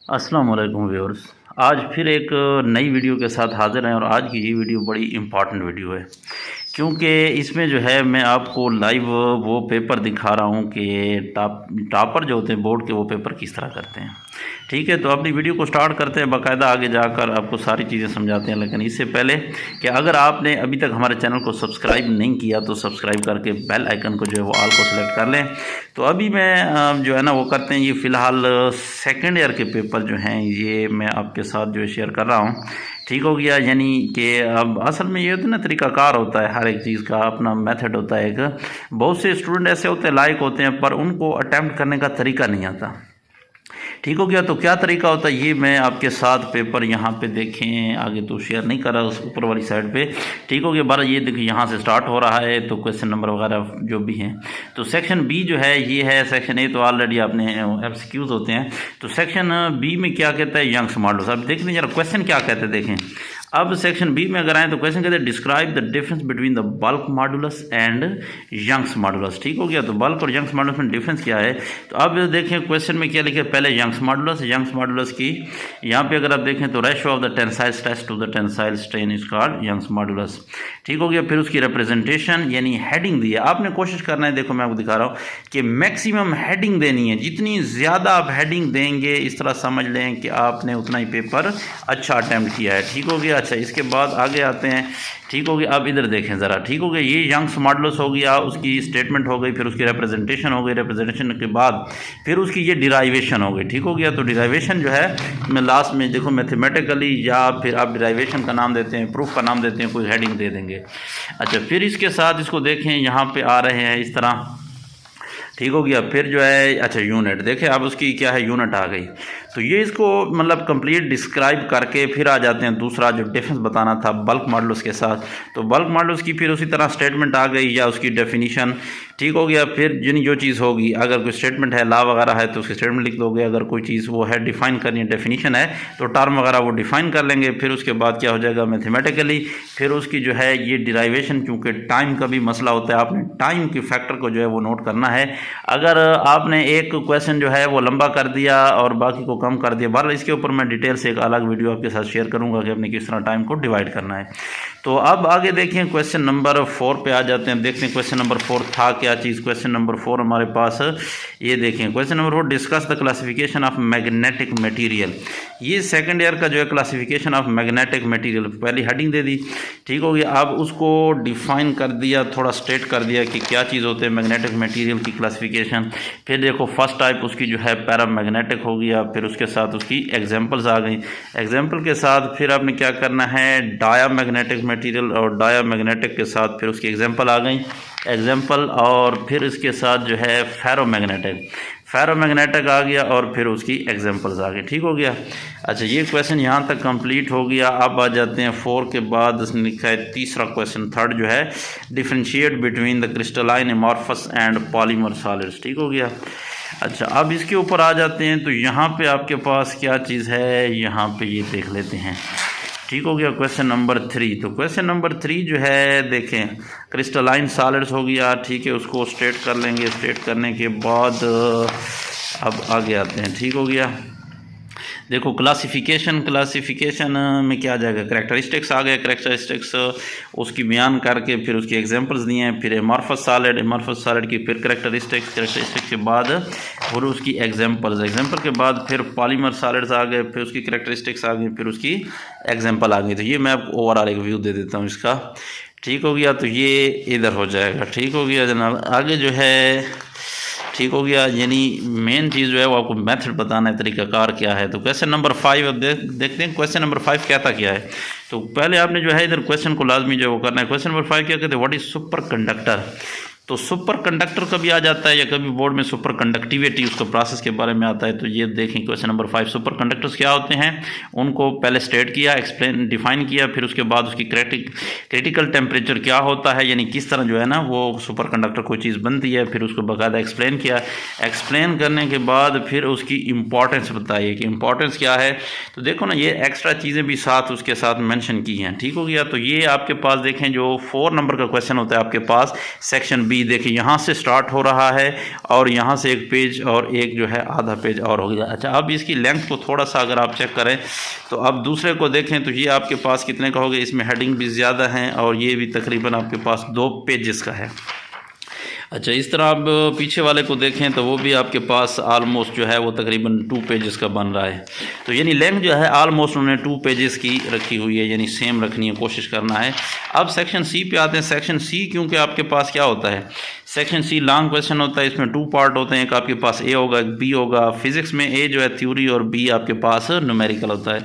अस्सलाम वालेकुम व्यूअर्स। आज फिर एक नई वीडियो के साथ हाज़िर हैं और आज की ये वीडियो बड़ी इम्पॉर्टेंट वीडियो है, क्योंकि इसमें जो है मैं आपको लाइव वो पेपर दिखा रहा हूँ कि टॉपर जो होते हैं बोर्ड के वो पेपर किस तरह करते हैं। ठीक है, तो अपनी वीडियो को स्टार्ट करते हैं, बाकायदा आगे जाकर आपको सारी चीज़ें समझाते हैं। लेकिन इससे पहले कि अगर आपने अभी तक हमारे चैनल को सब्सक्राइब नहीं किया तो सब्सक्राइब करके बेल आइकन को जो है वो ऑल को सिलेक्ट कर लें। तो अभी मैं जो है ना वो करते हैं, ये फ़िलहाल सेकेंड ईयर के पेपर जो हैं ये मैं आपके साथ जो है शेयर कर रहा हूँ। ठीक हो गया, यानी कि अब असल में ये होता है ना, तरीक़ाकार होता है, हर एक चीज़ का अपना मेथड होता है। एक बहुत से स्टूडेंट ऐसे होते हैं, लायक होते हैं, पर उनको अटैम्प्ट करने का तरीका नहीं आता। ठीक हो गया, तो क्या तरीका होता है ये मैं आपके साथ पेपर यहाँ पे देखें, आगे तो शेयर नहीं कर रहा उस ऊपर वाली साइड पे। ठीक हो गया, बारह ये देखिए यहाँ से स्टार्ट हो रहा है, तो क्वेश्चन नंबर वगैरह जो भी हैं। तो सेक्शन बी जो है ये है, सेक्शन ए तो ऑलरेडी आपने एमसीक्यूज होते हैं। तो सेक्शन बी में क्या कहता है, यंग्स मॉडल्स। अब देख लीजिए जरा क्वेश्चन क्या कहते हैं, देखें। अब सेक्शन बी में अगर आए तो क्वेश्चन कहते हैं describe the difference between the bulk modulus and Young's modulus. ठीक हो गया, तो बल्क और यंग्स मॉडुलस में डिफरेंस क्या है। तो अब देखें क्वेश्चन में क्या लिखे, पहले यंग्स मॉडुलस की यहाँ पे अगर आप देखें तो ratio of the tensile stress to the tensile strain is called Young's modulus. ठीक हो गया, फिर उसकी रिप्रेजेंटेशन यानी हेडिंग दी है। आपने कोशिश करना है, देखो मैं आपको दिखा रहा हूँ कि मैक्सिमम हेडिंग देनी है। जितनी ज़्यादा आप हेडिंग देंगे, इस तरह समझ लें कि आपने उतना ही पेपर अच्छा अटैम्प्ट किया है। ठीक हो गया, अच्छा इसके बाद आगे आते हैं। ठीक हो गया, अब इधर देखें ज़रा। ठीक हो गया, ये यंग्स मॉडुलस हो गया, उसकी स्टेटमेंट हो गई, फिर उसकी रिप्रेजेंटेशन हो गई, रिप्रेजेंटेशन के बाद फिर उसकी ये डिराइवेशन हो गई। ठीक हो गया, तो डिराइवेशन जो है मैं लास्ट में देखो मैथमेटिकली, या फिर आप डिराइवेशन का नाम देते हैं, प्रूफ का नाम देते हैं, कोई हेडिंग दे देंगे। अच्छा, फिर इसके साथ इसको देखें, यहाँ पे आ रहे हैं इस तरह। ठीक हो गया, फिर जो है अच्छा यूनिट देखें, अब उसकी क्या है, यूनिट आ गई। तो ये इसको मतलब कंप्लीट डिस्क्राइब करके फिर आ जाते हैं दूसरा जो डिफरेंस बताना था बल्क मॉडल्स के साथ। तो बल्क मॉडल्स की फिर उसी तरह स्टेटमेंट आ गई या उसकी डेफिनीशन। ठीक हो गया, फिर जिन जो चीज़ होगी, अगर कोई स्टेटमेंट है, ला वगैरह है तो उसकी स्टेटमेंट लिख दोगे। अगर कोई चीज़ वो है डिफाइन करनी है, डेफिनीशन है, तो टर्म वगैरह वो डिफाइन कर लेंगे। फिर उसके बाद क्या हो जाएगा, मैथमेटिकली फिर उसकी जो है ये डिराइवेशन, क्योंकि टाइम का भी मसला होता है, आपने टाइम के फैक्टर को जो है वो नोट करना है। अगर आपने एक क्वेश्चन जो है वो लंबा कर दिया और बाकी को कम कर दिया, बहरहाल इसके ऊपर मैं डिटेल से एक अलग वीडियो आपके साथ शेयर करूंगा कि आपने किस तरह टाइम को डिवाइड करना है। तो अब आगे देखें, क्वेश्चन नंबर 4 पे आ जाते हैं। देखते हैं क्वेश्चन नंबर 4 था क्या चीज़। क्वेश्चन नंबर 4 हमारे पास ये देखें, question number 4 discuss the classification of magnetic material. ये सेकंड ईयर का जो है क्लासिफिकेशन ऑफ मैग्नेटिक मटेरियल, पहली हेडिंग दे दी। ठीक हो गया, अब उसको डिफाइन कर दिया, थोड़ा स्टेट कर दिया कि क्या चीज़ होते हैं मैग्नेटिक मटेरियल की क्लासिफिकेशन। फिर देखो फर्स्ट टाइप उसकी जो है पैरामैग्नेटिक हो गया, फिर उसके साथ उसकी एग्जांपल्स आ गई। एग्जांपल के साथ फिर आपने क्या करना है, डायामैग्नेटिक मटेरियल, और डायामैग्नेटिक के साथ फिर उसकी एग्जांपल आ गई, एग्जांपल, और फिर इसके साथ जो है फेरोमैग्नेटिक आ गया, और फिर उसकी एग्जांपल्स आ गई। ठीक हो गया, अच्छा ये क्वेश्चन यहाँ तक कंप्लीट हो गया। अब आ जाते हैं 4 के बाद उसने लिखा है तीसरा क्वेश्चन, थर्ड जो है differentiate between the crystalline amorphous and polymer solids. ठीक हो गया, अच्छा अब इसके ऊपर आ जाते हैं। तो यहाँ पे आपके पास क्या चीज़ है, यहाँ पे ये देख लेते हैं। ठीक हो गया, क्वेश्चन नंबर 3। तो क्वेश्चन नंबर 3 जो है देखें, क्रिस्टलाइन सॉलिड्स हो गया। ठीक है, उसको स्ट्रेट कर लेंगे। स्ट्रेट करने के बाद अब आगे आते हैं। ठीक हो गया, देखो क्लासिफिकेशन में क्या आ जाएगा, करेक्टरिस्टिक्स आ गए। करेक्टरिस्टिक्स उसकी बयान करके फिर उसकी एग्जांपल्स दिए हैं। फिर एमॉर्फस सॉलिड की फिर करेक्टरिस्टिक्स के बाद और उसकी एग्जांपल के बाद फिर पॉलीमर सॉलिड्स आ गए, फिर उसकी करेक्टरिस्टिक्स आ गई, फिर उसकी एग्जांपल आ गई। तो ये मैं आपको ओवरऑल एक व्यू दे देता हूँ इसका। ठीक हो गया, तो ये इधर हो जाएगा। ठीक हो गया जनाब, आगे जो है ठीक हो गया, यानी मेन चीज़ जो है वो आपको मेथड बताना है, तरीकाकार क्या है। तो क्वेश्चन नंबर 5 अब देखते हैं क्वेश्चन नंबर 5 क्या था, क्या है। तो पहले आपने जो है इधर क्वेश्चन को लाजमी जो है वो करना है। क्वेश्चन नंबर 5 क्या कहते हैं, व्हाट इज सुपर कंडक्टर। तो सुपर कंडक्टर कभी आ जाता है, या कभी बोर्ड में सुपर कंडक्टिविटी उसका प्रोसेस के बारे में आता है। तो ये देखें क्वेश्चन नंबर 5, सुपर कंडक्टर्स क्या होते हैं, उनको पहले स्टेट किया, एक्सप्लेन डिफाइन किया, फिर उसके बाद उसकी क्रिटिकल टेम्परेचर क्या होता है, यानी किस तरह जो है ना वो सुपर कंडक्टर कोई चीज़ बनती है, फिर उसको बाकायदा एक्सप्लेन किया। एक्सप्लेन करने के बाद फिर उसकी इंपॉर्टेंस बताइए कि इंपॉर्टेंस क्या है। तो देखो ना, ये एक्स्ट्रा चीज़ें भी साथ उसके साथ मेंशन की हैं। ठीक हो गया, तो ये आपके पास देखें जो 4 नंबर का क्वेश्चन होता है आपके पास सेक्शन बी ये देखिए यहाँ से स्टार्ट हो रहा है और यहाँ से एक पेज और एक जो है आधा पेज और हो गया। अच्छा, अब इसकी लेंथ को थोड़ा सा अगर आप चेक करें तो अब दूसरे को देखें तो ये आपके पास कितने का हो गया, इसमें हेडिंग भी ज़्यादा है और ये भी तकरीबन आपके पास 2 पेजेस का है। अच्छा, इस तरह आप पीछे वाले को देखें तो वो भी आपके पास आलमोस्ट जो है वो तकरीबन 2 पेजेस का बन रहा है। तो यानी लेंथ जो है आलमोस्ट उन्होंने 2 पेजेस की रखी हुई है, यानी सेम रखनी है, कोशिश करना है। अब सेक्शन सी पे आते हैं। सेक्शन सी क्योंकि आपके पास क्या होता है, सेक्शन सी लॉन्ग क्वेश्चन होता है, इसमें 2 पार्ट होते हैं, एक आपके पास ए होगा एक बी होगा। फिजिक्स में ए जो है थ्योरी और बी आपके पास न्यूमेरिकल होता है।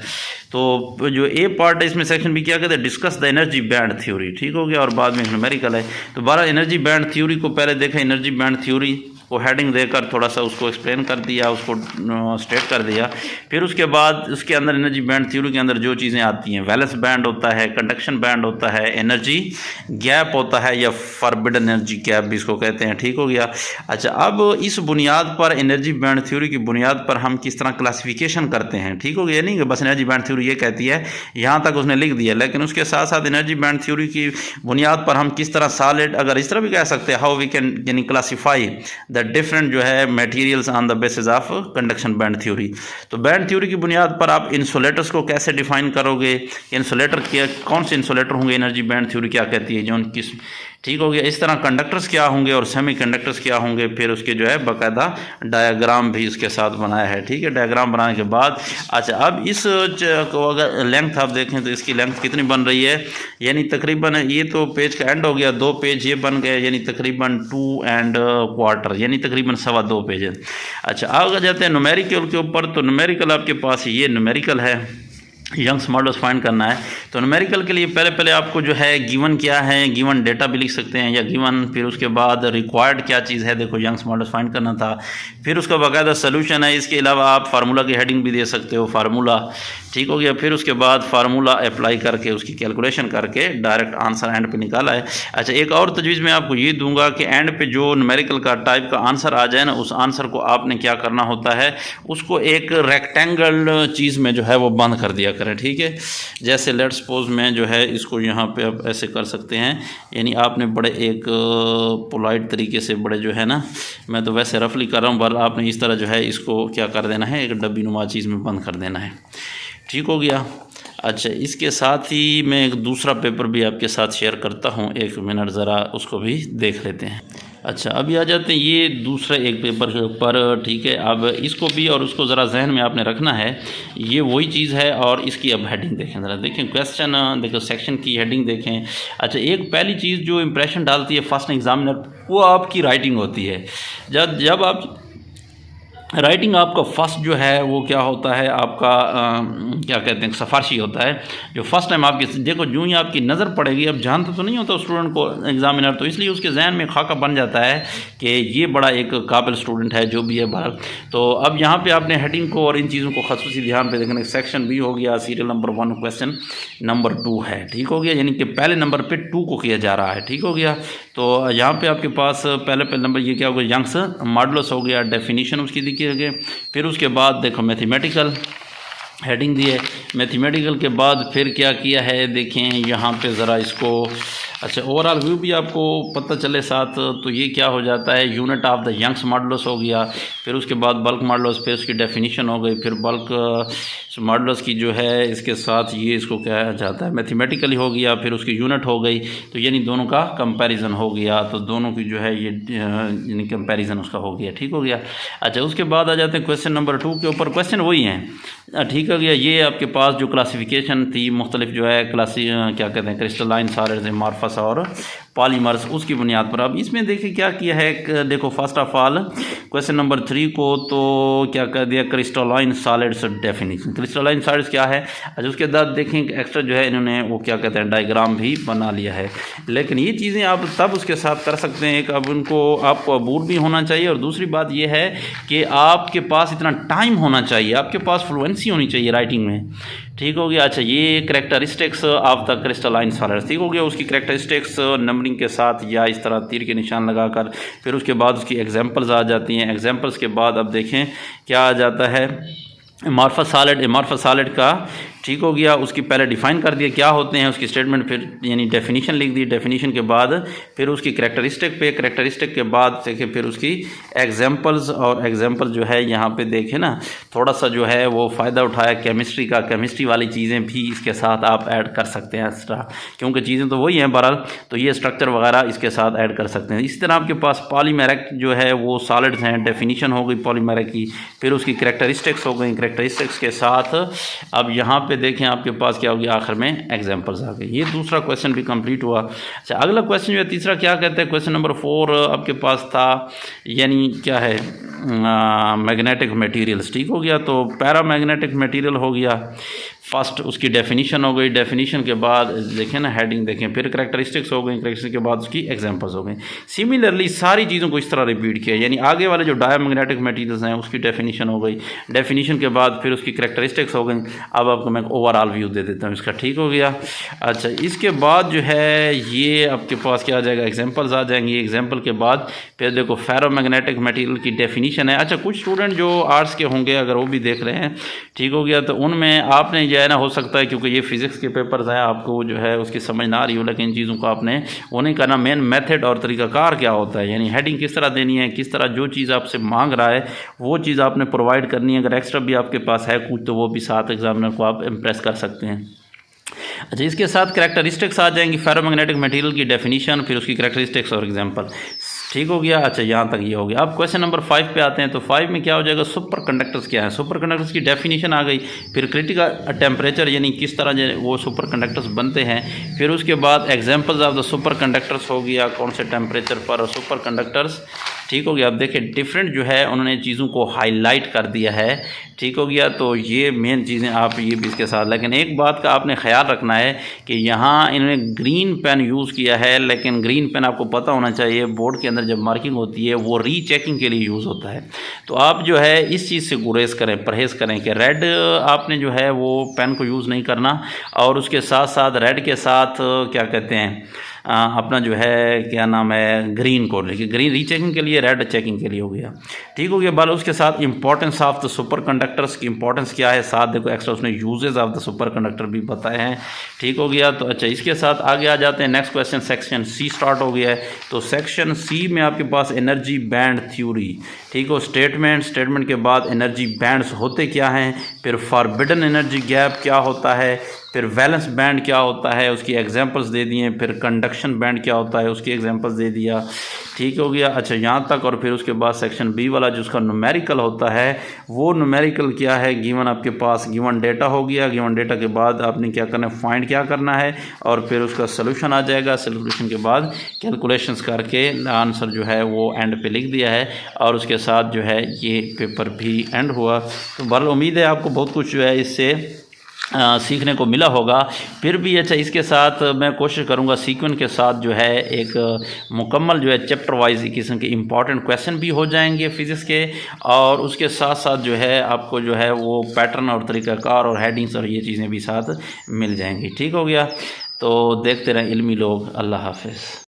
तो जो ए पार्ट है इसमें सेक्शन बी क्या कहते हैं, discuss the energy band theory, ठीक हो गया, और बाद में न्यूमेरिकल है। तो 12 एनर्जी बैंड थ्योरी को पहले देखा, एनर्जी बैंड थ्योरी को हेडिंग देकर थोड़ा सा उसको एक्सप्लेन कर दिया, उसको स्टेट कर दिया। फिर उसके बाद उसके अंदर एनर्जी बैंड थ्योरी के अंदर जो चीज़ें आती हैं, वैलेंस बैंड होता है, कंडक्शन बैंड होता है, एनर्जी गैप होता है या फॉरबिडन एनर्जी गैप भी इसको कहते हैं, ठीक हो गया। अच्छा, अब इस बुनियाद पर एनर्जी बैंड थ्योरी की बुनियाद पर हम किस तरह क्लासिफिकेशन करते हैं, ठीक हो गया। नहीं कि बस एनर्जी बैंड थ्योरी ये कहती है, यहाँ तक उसने लिख दिया, लेकिन उसके साथ साथ एनर्जी बैंड थ्योरी की बुनियाद पर हम किस तरह सॉलिड, अगर इस तरह भी कह सकते हैं, हाउ वी कैन यानी क्लासीफाई द डिफरेंट जो है materials on the basis of conduction band theory. तो बैंड थ्योरी की बुनियाद पर आप इंसुलेटर्स को कैसे डिफाइन करोगे, इंसुलेटर क्या, कौन से इंसुलेटर होंगे, एनर्जी बैंड थ्योरी क्या कहती है, जो किस, ठीक हो गया। इस तरह कंडक्टर्स क्या होंगे और सेमी कंडक्टर्स क्या होंगे, फिर उसके जो है बाकायदा डायग्राम भी इसके साथ बनाया है, ठीक है। डायग्राम बनाने के बाद अच्छा, अब इस को अगर लेंथ आप देखें तो इसकी लेंथ कितनी बन रही है, यानी तकरीबन ये तो पेज का एंड हो गया, 2 पेज ये बन गए, यानी तकरीबन 2 एंड क्वार्टर, यानी तकरीबन 2.25 पेज है। अच्छा, आगे जाते हैं न्यूमेरिकल के ऊपर। तो न्यूमेरिकल आपके पास ये न्यूमेरिकल है, यंग्स मॉडल्स फाइंड करना है। तो न्यूमेरिकल के लिए पहले आपको जो है गिवन क्या है, गिवन डेटा भी लिख सकते हैं या गिवन, फिर उसके बाद रिक्वायर्ड क्या चीज़ है, देखो यंग्स मॉडल्स फाइंड करना था, फिर उसका बाकायदा सोल्यूशन है। इसके अलावा आप फार्मूला की हेडिंग भी दे सकते हो, फार्मूला, ठीक हो गया। फिर उसके बाद फार्मूला अप्लाई करके उसकी कैलकुलेशन करके डायरेक्ट आंसर एंड पे निकाला है। अच्छा, एक और तजवीज़ मैं आपको ये दूंगा कि एंड पे जो न्यूमेरिकल का टाइप का आंसर आ जाए ना, उस आंसर को आपने क्या करना होता है, उसको एक रेक्टेंगल चीज़ में जो है वो बंद कर दिया करें, ठीक है। जैसे लेट सपोज मैं जो है इसको यहाँ पे आप ऐसे कर सकते हैं, यानी आपने बड़े एक पोलाइट तरीके से, बड़े जो है ना, मैं तो वैसे रफली कर रहा हूँ, पर आपने इस तरह जो है इसको क्या कर देना है, एक डब्बी नुमा चीज़ में बंद कर देना है, ठीक हो गया। अच्छा, इसके साथ ही मैं एक दूसरा पेपर भी आपके साथ शेयर करता हूँ, 1 मिनट ज़रा उसको भी देख लेते हैं। अच्छा, अभी आ जाते हैं ये दूसरे एक पेपर के ऊपर, ठीक है। अब इसको भी और उसको ज़रा जहन में आपने रखना है, ये वही चीज़ है। और इसकी अब हेडिंग देखें, ज़रा देखें क्वेश्चन, देखो सेक्शन की हेडिंग देखें। अच्छा, एक पहली चीज़ जो इंप्रेशन डालती है फर्स्ट एग्जामिनर, वो आपकी राइटिंग होती है। जब आप राइटिंग, आपका फर्स्ट जो है वो क्या होता है, आपका क्या कहते हैं, सफारशी होता है। जो फर्स्ट टाइम आपकी देखो, जो ही आपकी नज़र पड़ेगी, अब जानता तो नहीं होता स्टूडेंट को एग्जामिनर, तो इसलिए उसके जहन में खाका बन जाता है कि ये बड़ा एक काबिल स्टूडेंट है, जो भी है बाहर। तो अब यहाँ पे आपने हेडिंग को और इन चीज़ों को खसूसी ध्यान पे देखना। सेक्शन बी हो गया, सीरियल नंबर 1 क्वेश्चन नंबर 2 है, ठीक हो गया, यानी कि पहले नंबर पर 2 को किया जा रहा है, ठीक हो गया। तो यहाँ पे आपके पास पहले नंबर ये क्या हो गया, यंग्स मॉडल्स हो गया, डेफिनेशन उसकी देखिए। फिर उसके बाद देखो मैथमेटिकल हेडिंग दी है। मैथमेटिकल के बाद फिर क्या किया है, देखें यहाँ पे ज़रा इसको। अच्छा, ओवरऑल व्यू भी आपको पता चले साथ, तो ये क्या हो जाता है, unit of the Young's models हो गया, फिर उसके बाद बल्क मॉडल्स, फिर उसकी डेफिनेशन हो गई, फिर बल्क मॉडल्स की जो है इसके साथ ये इसको क्या जाता है, मैथमेटिकली हो गया, फिर उसकी यूनिट हो गई। तो यानी दोनों का कंपैरिजन हो गया, तो दोनों की जो है ये यानी कंपैरिजन उसका हो गया, ठीक हो गया। अच्छा, उसके बाद आ जाते हैं क्वेश्चन नंबर 2 के ऊपर। क्वेश्चन वही हैं, ठीक हो गया। ये आपके पास जो क्लासिफिकेशन थी मुख्तलिफ जो है क्या कहते हैं, क्रिस्टलाइन सॉलिड्स, अमॉर्फस और पॉलीमर्स, उसकी बुनियाद पर। अब इसमें देखिए क्या किया है, देखो first of all question number 3 को तो क्या कर दिया, crystalline solids definition. Crystalline solids क्या है, अच्छा उसके बाद देखें एक्स्ट्रा जो है इन्होंने वो क्या कहते हैं डायग्राम भी बना लिया है। लेकिन ये चीज़ें आप तब उसके साथ कर सकते हैं, एक अब उनको आपको अबूर भी होना चाहिए, और दूसरी बात ये है कि आपके पास इतना टाइम होना चाहिए, आपके पास फ्लुएंसी होनी चाहिए राइटिंग में, ठीक हो गया। अच्छा, ये characteristics of the crystalline solids, ठीक हो गया। उसकी कैरेक्टरिस्टिक्स नंबरिंग के साथ या इस तरह तीर के निशान लगाकर, फिर उसके बाद उसकी एग्जांपल्स आ जाती हैं। एग्जांपल्स के बाद अब देखें क्या आ जाता है, अमॉर्फस सॉलिड का, ठीक हो गया। उसकी पहले डिफ़ाइन कर दिया क्या होते हैं, उसकी स्टेटमेंट फिर यानी डेफिनेशन लिख दी, डेफिनेशन के बाद फिर उसकी करैक्टरिस्टिक के बाद देखें फिर उसकी एग्जांपल्स, और एग्जांपल जो है यहाँ पे देखें ना, थोड़ा सा जो है वो फ़ायदा उठाया केमिस्ट्री का, केमिस्ट्री वाली चीज़ें भी इसके साथ आप ऐड कर सकते हैं एक्स्ट्रा, क्योंकि चीज़ें तो वही हैं बहरहाल, तो ये स्ट्रक्चर वगैरह इसके साथ ऐड कर सकते हैं। इसी तरह आपके पास पॉलीमेरिक जो है वो सॉलिड्स हैं, डेफिनेशन हो गई पॉलीमेरिक की, फिर उसकी करैक्टरिस्टिक्स हो गई, करैक्टरिस्टिक्स के साथ अब यहाँ पे देखें आपके पास क्या होगी, आखिर में एग्जांपल्स आ गए। ये दूसरा क्वेश्चन भी कंप्लीट हुआ। अच्छा, अगला क्वेश्चन जो है तीसरा क्या कहते हैं, क्वेश्चन नंबर 4 आपके पास था, यानी क्या है, मैग्नेटिक मटेरियल्स, ठीक हो गया। तो पैरामैग्नेटिक मटेरियल हो गया, फर्स्ट उसकी डेफिनेशन हो गई, डेफिनेशन के बाद देखें ना हेडिंग देखें, फिर करैक्टरिस्टिक्स हो गई, करैक्टरिस्टिक के बाद उसकी एग्जांपल्स हो गई। सिमिलरली सारी चीज़ों को इस तरह रिपीट किया, यानी आगे वाले जो डायमैग्नेटिक मटेरियल्स हैं उसकी डेफिनेशन हो गई, डेफिनेशन के बाद फिर उसकी करैक्टरिस्टिक्स हो गई। अब आपको मैं ओवरऑल व्यू दे देता हूँ इसका, ठीक हो गया। अच्छा, इसके बाद जो है ये आपके पास क्या आ जाएगा, एग्जाम्पल्स आ जाएंगे। एग्जाम्पल के बाद फिर देखो फेरोमैग्नेटिक मटेरियल की डेफिनेशन है। अच्छा, कुछ स्टूडेंट जो आर्ट्स के होंगे अगर वो भी देख रहे हैं, ठीक हो गया, तो उनमें आपने जो है ना, हो सकता है क्योंकि ये फिज़िक्स के पेपर्स हैं, आपको जो है उसकी समझ ना आ रही हो, लेकिन इन चीज़ों को आपने वो नहीं करना। मेन मेथड और तरीक़ाकार क्या होता है, यानी हेडिंग किस तरह देनी है, किस तरह जो चीज़ आपसे मांग रहा है वो चीज़ आपने प्रोवाइड करनी है। अगर एक्स्ट्रा भी आपके पास है कुछ तो वो भी साथ एग्जामिनर को आप इम्प्रेस कर सकते हैं। अच्छा, इसके साथ करैक्टरिस्टिक्स आ जाएंगी, फेरोमैग्नेटिक मटेरियल की डेफिनेशन, फिर उसकी करैक्टरिस्टिक्स और एग्जांपल, ठीक हो गया। अच्छा, यहाँ तक ये हो गया। अब क्वेश्चन नंबर 5 पे आते हैं। तो 5 में क्या हो जाएगा, सुपर कंडक्टर्स क्या है, सुपर कंडक्टर्स की डेफिनेशन आ गई, फिर क्रिटिकल टेम्परेचर यानी किस तरह वो सुपर कंडक्टर्स बनते हैं, फिर उसके बाद examples of the super conductors हो गया, कौन से टेम्परेचर पर सुपर कंडक्टर्स, ठीक हो गया। अब देखिए डिफरेंट जो है उन्होंने चीज़ों को हाईलाइट कर दिया है, ठीक हो गया। तो ये मेन चीज़ें आप ये भी इसके साथ, लेकिन एक बात का आपने ख्याल रखना है कि यहाँ इन्होंने ग्रीन पेन यूज़ किया है, लेकिन ग्रीन पेन आपको पता होना चाहिए बोर्ड के अंदर जब मार्किंग होती है वो रीचेकिंग के लिए यूज़ होता है। तो आप जो है इस चीज़ से गुरेज करें, परहेज़ करें कि रेड आपने जो है वो पेन को यूज़ नहीं करना, और उसके साथ साथ रेड के साथ क्या कहते हैं अपना जो है क्या नाम है ग्रीन को, लेकिन ग्रीन रीचेकिंग के लिए, रेड चेकिंग के लिए हो गया, ठीक हो गया। बाल उसके साथ importance of the super conductors की इंपॉर्टेंस क्या है, साथ देखो एक्स्ट्रा उसने uses of the super conductor भी बताए हैं, ठीक हो गया। तो अच्छा, इसके साथ आगे आ जाते हैं। Next question section C start हो गया है। तो सेक्शन सी में आपके पास एनर्जी बैंड थ्योरी, ठीक हो, स्टेटमेंट के बाद एनर्जी बैंड्स होते क्या हैं, फिर फॉरबिडन एनर्जी गैप क्या होता है, फिर वैलेंस बैंड क्या होता है उसकी एग्जांपल्स दे दिए, फिर कंडक्शन बैंड क्या होता है उसकी एग्जांपल्स दे दिया, ठीक हो गया। अच्छा, यहाँ तक। और फिर उसके बाद सेक्शन बी वाला जिसका न्यूमेरिकल होता है, वो न्यूमेरिकल क्या है, गिवन आपके पास गिवन डेटा हो गया, गिवन डेटा के बाद आपने क्या करना है, फाइंड क्या करना है, और फिर उसका सोल्यूशन आ जाएगा। सोल्यूशन के बाद कैलकुलेशंस करके आंसर जो है वो एंड पे लिख दिया है, और उसके साथ जो है ये पेपर भी एंड हुआ। तो बहरहाल उम्मीद है आपको बहुत कुछ जो है इससे सीखने को मिला होगा। फिर भी अच्छा, इसके साथ मैं कोशिश करूंगा सीक्वेंस के साथ जो है एक मुकम्मल जो है चैप्टर वाइज किस्म के इम्पॉर्टेंट क्वेश्चन भी हो जाएंगे फिज़िक्स के, और उसके साथ साथ जो है आपको जो है वो पैटर्न और तरीक़ाकार और हेडिंग्स और ये चीज़ें भी साथ मिल जाएंगी, ठीक हो गया। तो देखते रहें इल्मी लोग। अल्लाह हाफ़िज़।